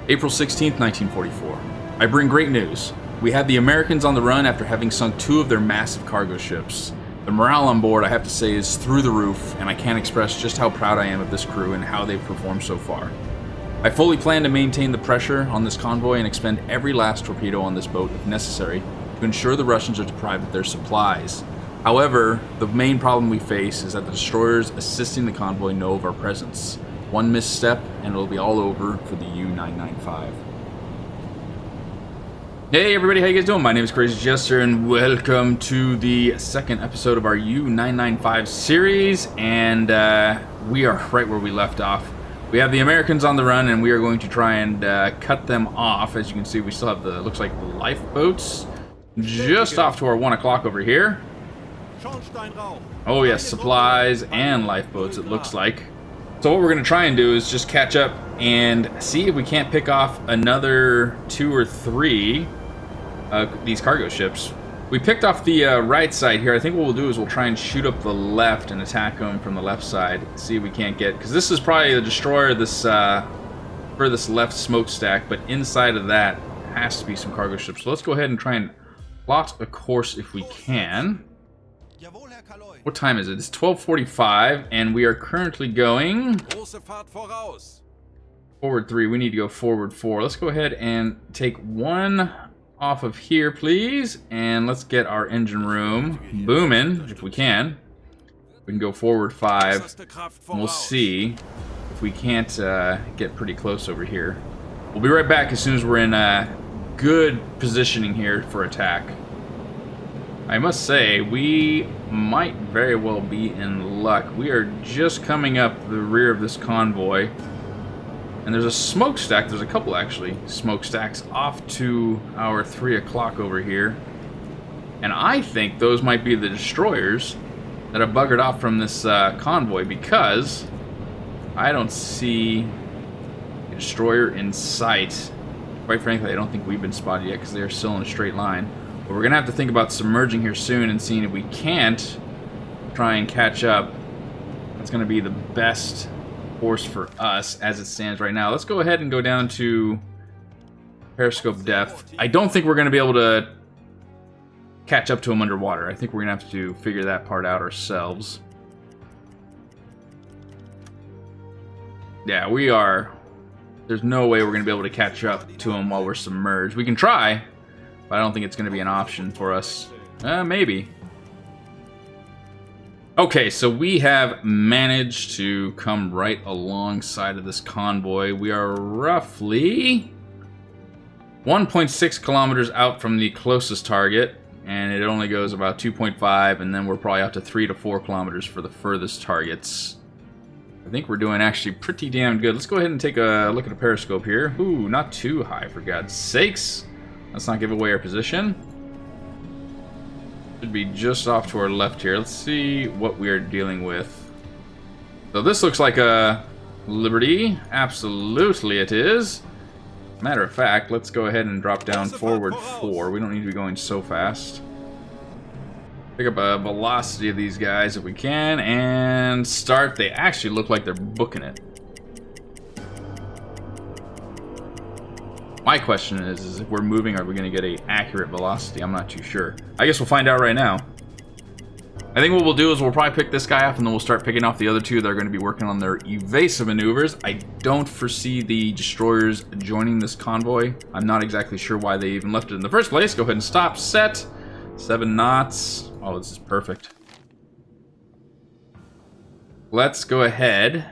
April 16th, 1944. I bring great news. We have the Americans on the run after having sunk 2 of their massive cargo ships. The morale on board, I have to say, is through the roof, and I can't express just how proud I am of this crew and how they've performed so far. I fully plan to maintain the pressure on this convoy and expend every last torpedo on this boat if necessary to ensure the Russians are deprived of their supplies. However, the main problem we face is that the destroyers assisting the convoy know of our presence. One misstep, and it'll be all over for the U-995. Hey everybody, how you guys doing? My name is Crazy Jester, and welcome to the second episode of our U-995 series, and we are right where we left off. We have the Americans on the run, and we are going to try and cut them off. As you can see, we still have the, looks like, the lifeboats just off to our 1 o'clock over here. Oh yes, supplies and lifeboats, it looks like. So what we're going to try and do is just catch up and see if we can't pick off another 2 or 3 these cargo ships. We picked off the right side here. I think what we'll do is we'll try and shoot up the left and attack them from the left side. See if we can't get, because this is probably the destroyer, this for this left smokestack, but inside of that has to be some cargo ships. So let's go ahead and try and plot a course if we can. What time is it? It's 12:45, and we are currently going forward 3. We need to go forward 4. Let's go ahead and take 1 off of here, please, and let's get our engine room booming if we can. We can go forward 5, and we'll see if we can't get pretty close over here. We'll be right back as soon as we're in good positioning here for attack. I must say, we might very well be in luck. We are just coming up the rear of this convoy, and there's a smokestack. There's a couple, actually, smokestacks off to our 3 o'clock over here, and I think those might be the destroyers that have buggered off from this convoy, because I don't see a destroyer in sight. Quite frankly, I don't think we've been spotted yet, because they are still in a straight line. But we're going to have to think about submerging here soon and seeing if we can't try and catch up. That's going to be the best course for us as it stands right now. Let's go ahead and go down to periscope depth. I don't think we're going to be able to catch up to them underwater. I think we're going to have to figure that part out ourselves. Yeah, we are. There's no way we're going to be able to catch up to them while we're submerged. We can try, but I don't think it's going to be an option for us. Maybe. Okay, so we have managed to come right alongside of this convoy. We are roughly 1.6 kilometers out from the closest target, and it only goes about 2.5, and then we're probably out to 3 to 4 kilometers for the furthest targets. I think we're doing actually pretty damn good. Let's go ahead and take a look at a periscope here. Ooh, not too high, for God's sakes. Let's not give away our position. Should be just off to our left here. Let's see what we are dealing with. So this looks like a Liberty. Absolutely it is. Matter of fact, let's go ahead and drop down forward 4. We don't need to be going so fast. Pick up a velocity of these guys if we can, and start. They actually look like they're booking it. My question is if we're moving, are we going to get an accurate velocity? I'm not too sure. I guess we'll find out right now. I think what we'll do is we'll probably pick this guy off, and then we'll start picking off the other 2 that are going to be working on their evasive maneuvers. I don't foresee the destroyers joining this convoy. I'm not exactly sure why they even left it in the first place. Go ahead and stop. Set. 7 knots. Oh, this is perfect. Let's go ahead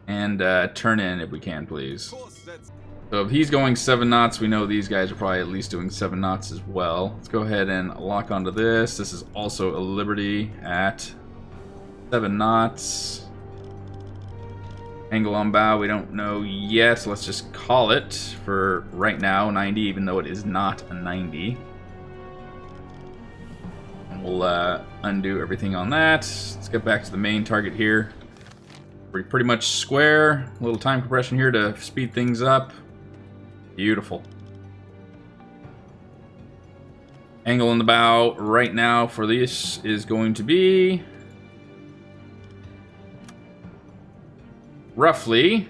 and turn in if we can, please. So if he's going 7 knots, we know these guys are probably at least doing 7 knots as well. Let's go ahead and lock onto this. This is also a Liberty at 7 knots. Angle on bow, we don't know yet, so let's just call it for right now 90, even though it is not a 90. And we'll undo everything on that. Let's get back to the main target here. We're pretty much square. A little time compression here to speed things up. Beautiful. Angle on the bow right now for this is going to be roughly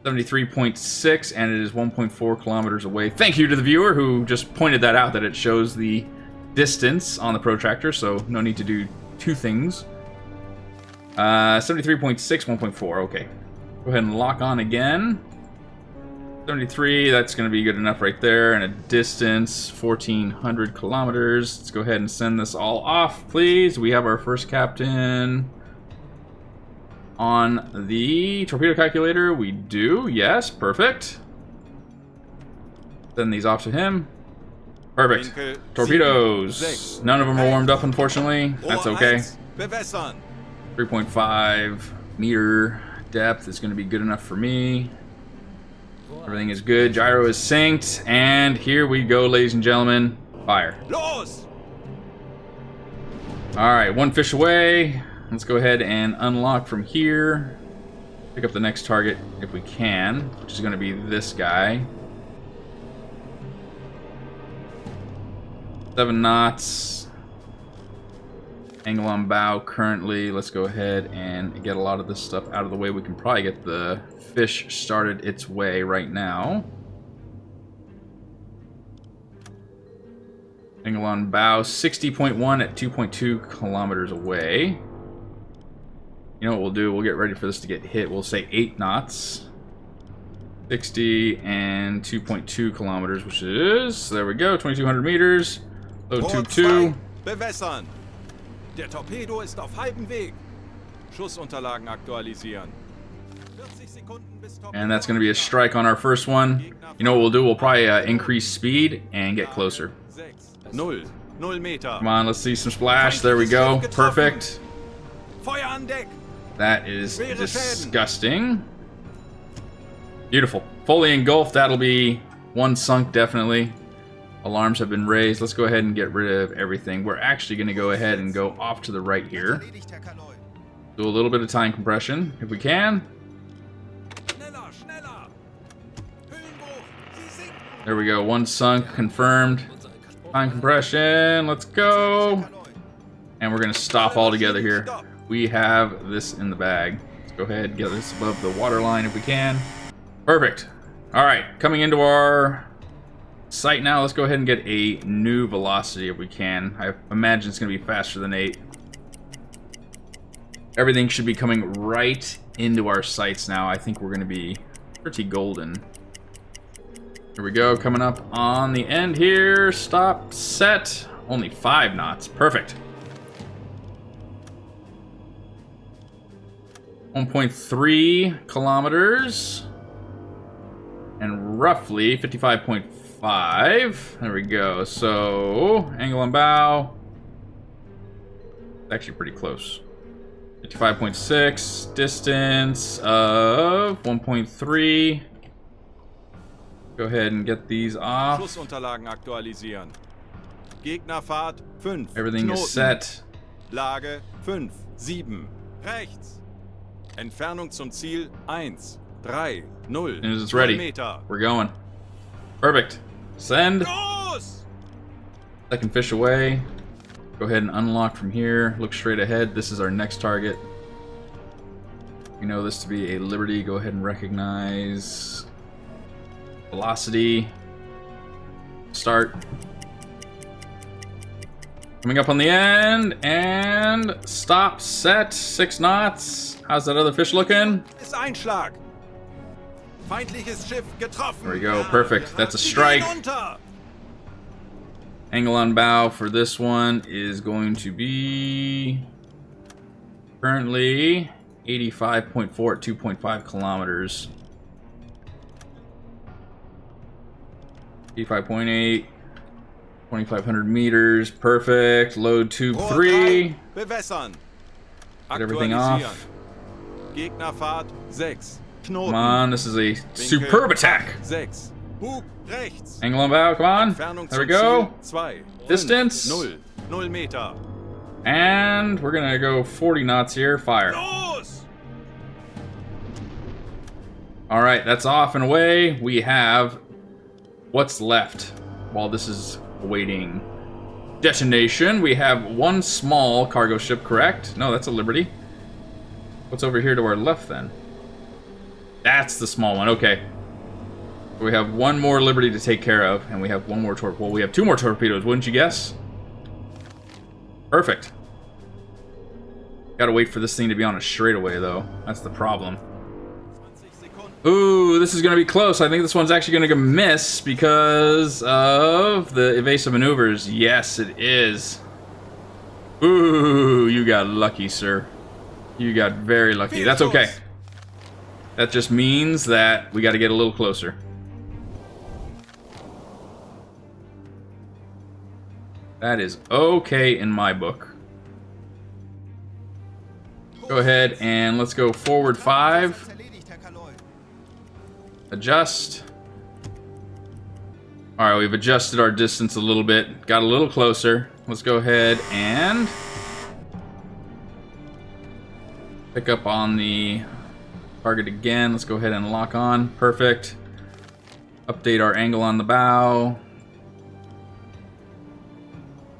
73.6, and it is 1.4 kilometers away. Thank you to the viewer who just pointed that out, that it shows the distance on the protractor, so no need to do two things. 73.6, 1.4, okay. Go ahead and lock on again. 73, that's going to be good enough right there, and a distance, 1,400 kilometers. Let's go ahead and send this all off, please. We have our first captain on the torpedo calculator. We do, yes, perfect. Send these off to him. Perfect. Torpedoes. None of them are warmed up, unfortunately. That's okay. 3.5 meter depth is going to be good enough for me. Everything is good. Gyro is synced, and here we go, ladies and gentlemen. Fire. All right, one fish away. Let's go ahead and unlock from here. Pick up the next target if we can, which is going to be this guy. 7 knots. Angle on bow currently. Let's go ahead and get a lot of this stuff out of the way. We can probably get the fish started its way right now. Angle on bow, 60.1 at 2.2 kilometers away. You know what we'll do? We'll get ready for this to get hit. We'll say 8 knots. 60 and 2.2 kilometers, which is, there we go, 2,200 meters. Load tube 2. Bewässern. Der Torpedo ist auf halbem Weg. Schussunterlagen aktualisieren. 40 Sekunden bis Torpedo. And that's going to be a strike on our first one. You know what we'll do? We'll probably increase speed and get closer. 0 Meter. Come on, let's see some splash. There we go. Perfect. Feuer an Deck. That is disgusting. Beautiful. Fully engulfed. That'll be one sunk, definitely. Alarms have been raised. Let's go ahead and get rid of everything. We're actually going to go ahead and go off to the right here. Do a little bit of time compression, if we can. There we go. One sunk, confirmed. Time compression. Let's go. And we're going to stop all together here. We have this in the bag. Let's go ahead and get this above the water line if we can. Perfect. All right, coming into our sight now. Let's go ahead and get a new velocity if we can. I imagine it's going to be faster than 8. Everything should be coming right into our sights now. I think we're going to be pretty golden. Here we go, coming up on the end here. Stop, set. Only 5 knots. Perfect. 1.3 kilometers. And roughly 55.5. There we go. So, angle on bow. It's actually pretty close. 55.6. Distance of 1.3. Go ahead and get these off. Schussunterlagen aktualisieren. Gegnerfahrt 5. Everything Knoten. is set. Lage 5, 7. Rechts. Entfernung zum Ziel 1, 3, 0. And it's ready. Meter. We're going. Perfect. Send. Los! Second fish away. Go ahead and unlock from here. Look straight ahead. This is our next target. We know this to be a Liberty. Go ahead and recognize velocity. Start. Coming up on the end, and stop, set, 6 knots. How's that other fish looking? Ist Einschlag. Feindliches Schiff getroffen. There we go, perfect. That's a strike. Angle on bow for this one is going to be currently 85.4 at 2.5 kilometers. 85.8. 2,500 meters, perfect. Load tube 3. Bewässern. Get everything off. Gegnerfahrt 6. Knoten. Come on, this is a superb attack. 6. Bug rechts. Angle on bow, come on. There we go. Distance. 0 Meter. And we're gonna go 40 knots here. Fire. Los! All right, that's off and away. We have what's left while this is awaiting detonation. We have one small cargo ship, correct? No, that's a Liberty. What's over here to our left then? That's the small one. Okay. We have one more Liberty to take care of, and we have one more torpedo. Well, we have two more torpedoes, wouldn't you guess? Perfect. Gotta wait for this thing to be on a straightaway, though. That's the problem. Ooh, this is gonna be close. I think this one's actually gonna miss because of the evasive maneuvers. Yes, it is. Ooh, you got lucky, sir. You got very lucky. That's okay. That just means that we gotta get a little closer. That is okay in my book. Go ahead and let's go forward 5. Adjust. Alright, we've adjusted our distance a little bit. Got a little closer. Let's go ahead and pick up on the target again. Let's go ahead and lock on. Perfect. Update our angle on the bow.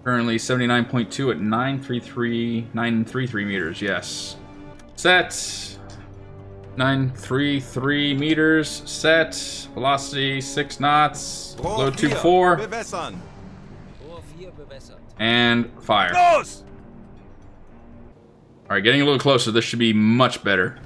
Currently 79.2 at 933 meters. Yes. Set. 933 meters. Set. Velocity 6 knots. Load tube 4. And fire. Alright, getting a little closer. This should be much better.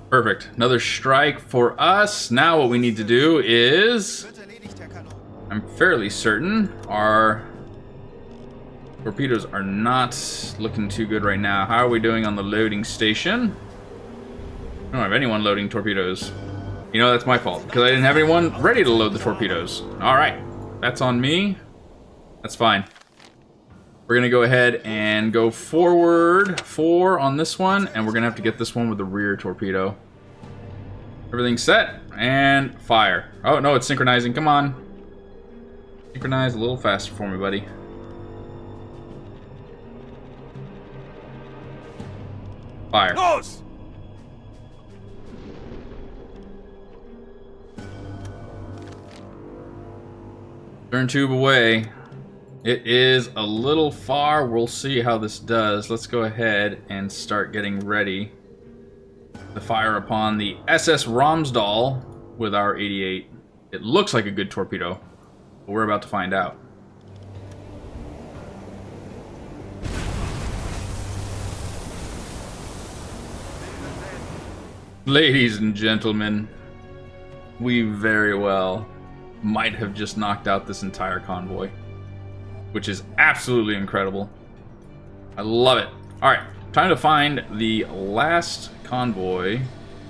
Perfect. Another strike for us. Now what we need to do is, I'm fairly certain our torpedoes are not looking too good right now. How are we doing on the loading station? I don't have anyone loading torpedoes. You know, that's my fault, because I didn't have anyone ready to load the torpedoes. Alright, that's on me. That's fine. We're going to go ahead and go forward 4 on this one, and we're going to have to get this one with the rear torpedo. Everything's set, and fire. Oh, no, it's synchronizing. Come on. Synchronize a little faster for me, buddy. Fire. Los! Turn tube away. It is a little far. We'll see how this does. Let's go ahead and start getting ready to fire upon the SS Romsdal with our 88. It looks like a good torpedo, but we're about to find out. Ladies and gentlemen, we very well might have just knocked out this entire convoy, which is absolutely incredible. I love it. All right, time to find the last convoy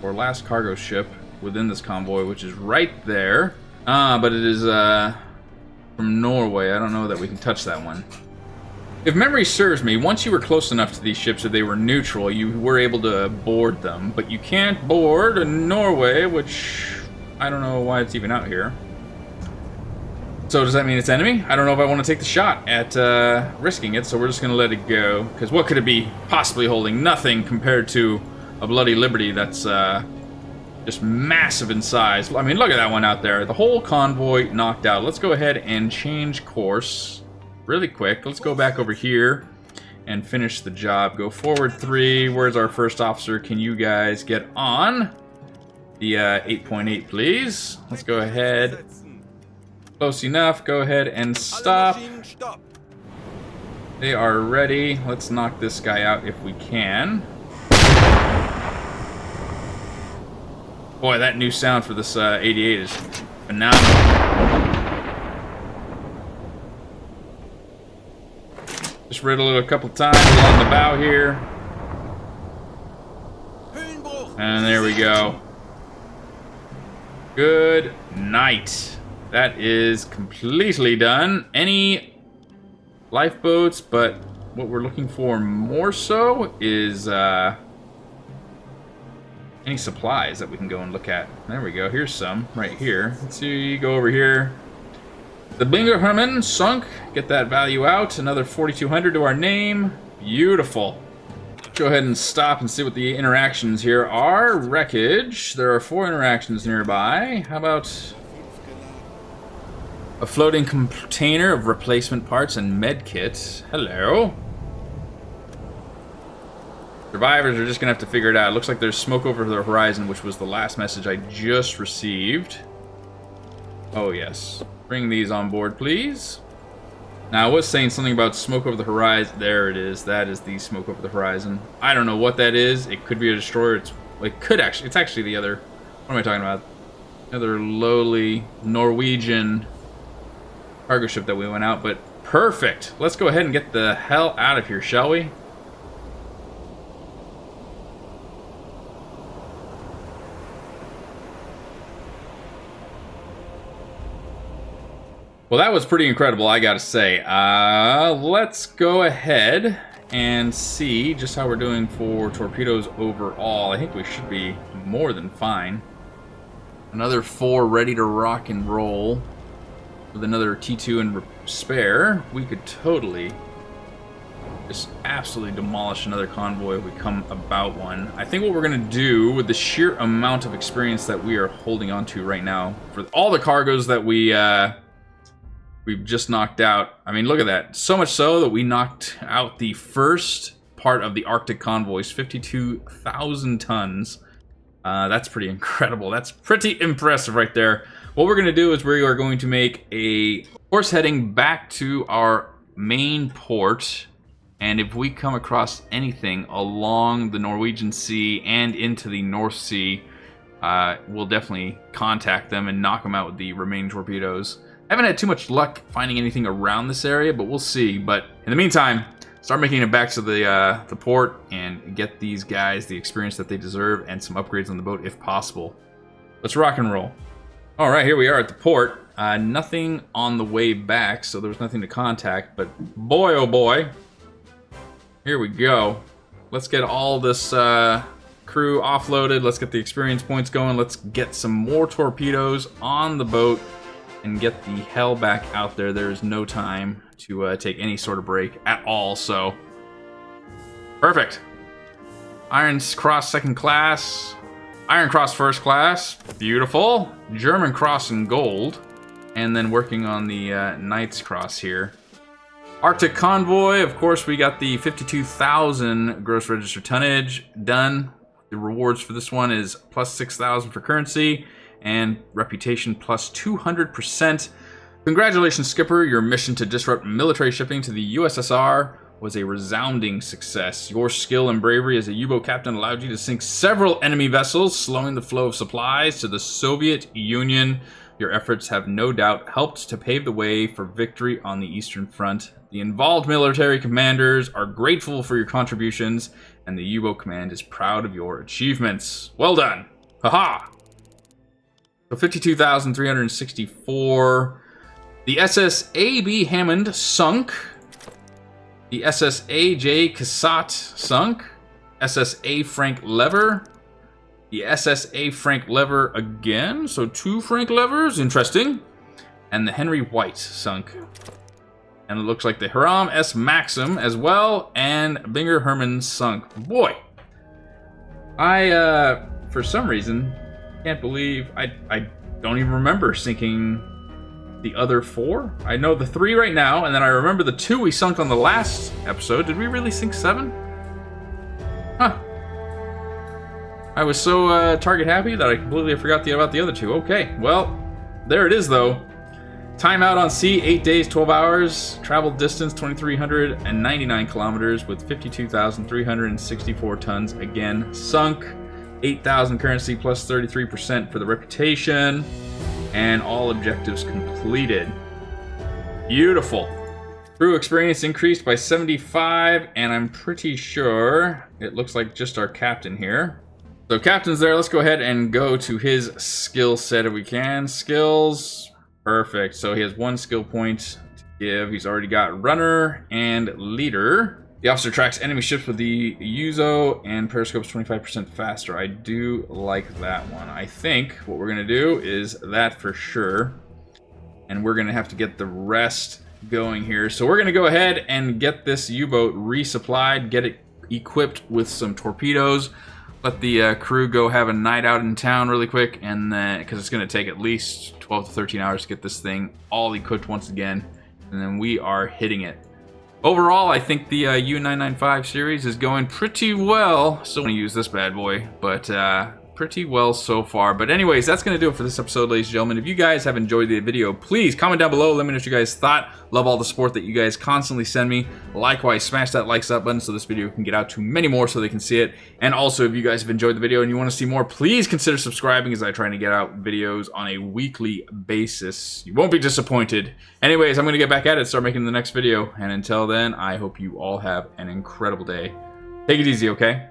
or last cargo ship within this convoy, which is right there. But it is from Norway. I don't know that we can touch that one. If memory serves me, once you were close enough to these ships that they were neutral, you were able to board them, but you can't board a Norway, which I don't know why it's even out here. So does that mean it's enemy? I don't know if I want to take the shot at risking it, so we're just going to let it go. Because what could it be possibly holding? Nothing compared to a bloody Liberty that's just massive in size. I mean, look at that one out there. The whole convoy knocked out. Let's go ahead and change course really quick. Let's go back over here and finish the job. Go forward 3. Where's our first officer? Can you guys get on the 8.8, please? Let's go ahead. Close enough. Go ahead and stop. They are ready. Let's knock this guy out if we can. Boy, that new sound for this 88 is phenomenal. Just riddle it a couple times along the bow here. And there we go. Good night. That is completely done. Any lifeboats, but what we're looking for more so is any supplies that we can go and look at. There we go. Here's some right here. Let's see. Go over here. The Bingerherman sunk. Get that value out. Another 4,200 to our name. Beautiful. Go ahead and stop and see what the interactions here are. Wreckage. There are 4 interactions nearby. How about A floating container of replacement parts and med kits. Hello. Survivors are just gonna have to figure it out. It looks like there's smoke over the horizon, which was the last message I just received. Oh yes. Bring these on board, please. Now, I was saying something about smoke over the horizon. There it is. That is the smoke over the horizon. I don't know what that is. It could be a destroyer. It's actually the other... What am I talking about? Another lowly Norwegian cargo ship that we went out, but perfect. Let's go ahead and get the hell out of here, shall we? Well, that was pretty incredible, I gotta say. Let's go ahead and see just how we're doing for torpedoes overall. I think we should be more than fine. Another 4 ready to rock and roll. With another T2 in spare, we could totally just absolutely demolish another convoy if we come about one. I think what we're going to do with the sheer amount of experience that we are holding on to right now, for all the cargoes that we've just knocked out. I mean, look at that. So much so that we knocked out the first part of the Arctic convoys, 52,000 tons. That's pretty incredible. That's pretty impressive right there. What we're going to do is we are going to make a course heading back to our main port. And if we come across anything along the Norwegian Sea and into the North Sea, we'll definitely contact them and knock them out with the remaining torpedoes. I haven't had too much luck finding anything around this area, but we'll see. But in the meantime, start making it back to the port and get these guys the experience that they deserve and some upgrades on the boat if possible. Let's rock and roll. All right, here we are at the port. Nothing on the way back, so there was nothing to contact. But boy, oh boy, here we go. Let's get all this crew offloaded. Let's get the experience points going. Let's get some more torpedoes on the boat and get the hell back out there. There is no time to take any sort of break at all, so perfect. Iron Cross second class, Iron Cross first class, beautiful. German Cross in gold, and then working on the Knight's Cross here. Arctic Convoy, of course, we got the 52,000 gross registered tonnage done. The rewards for this one is plus 6,000 for currency and reputation plus 200%. Congratulations, Skipper. Your mission to disrupt military shipping to the USSR was a resounding success. Your skill and bravery as a U-boat captain allowed you to sink several enemy vessels, slowing the flow of supplies to the Soviet Union. Your efforts have no doubt helped to pave the way for victory on the Eastern Front. The involved military commanders are grateful for your contributions, and the U-boat command is proud of your achievements. Well done. Haha. So 52,364. The SS A.B. Hammond sunk. The SS A.J. Cassatt sunk. SS A. Frank Lever. The SS A. Frank Lever again. So 2 Frank Levers. Interesting. And the Henry White sunk. And it looks like the Hiram S. Maxim as well. And Binger Herman sunk. Boy. I, for some reason, can't believe... I don't even remember sinking the other 4. I know the 3 right now, and then I remember the 2 we sunk on the last episode. Did we really sink 7? Huh. I was so target happy that I completely forgot about the other 2. Okay, well, there it is though. Time out on sea, 8 days, 12 hours. Traveled distance, 2,399 kilometers with 52,364 tons. Again, sunk. 8,000 currency plus 33% for the reputation. And all objectives completed. Beautiful. Crew experience increased by 75, and I'm pretty sure it looks like just our captain here. So captain's there. Let's go ahead and go to his skill set if we can. Skills. Perfect. So he has 1 skill point to give. He's already got runner and leader. The officer tracks enemy ships with the Uzo and periscopes 25% faster. I do like that one. I think what we're going to do is that for sure. And we're going to have to get the rest going here. So we're going to go ahead and get this U-boat resupplied, get it equipped with some torpedoes. let the crew go have a night out in town really quick, and then because it's going to take at least 12 to 13 hours to get this thing all equipped once again, and then we are hitting it. Overall, I think the U-995 series is going pretty well. Still want to use this bad boy, but pretty well so far. But anyways, that's going to do it for this episode, ladies and gentlemen. If you guys have enjoyed the video, please comment down below. Let me know what you guys thought. Love all the support that you guys constantly send me. Likewise, smash that likes up button so this video can get out to many more so they can see it. And also, if you guys have enjoyed the video and you want to see more, please consider subscribing, as I try to get out videos on a weekly basis. You won't be disappointed. Anyways, I'm going to get back at it, start making the next video. And until then, I hope you all have an incredible day. Take it easy, okay?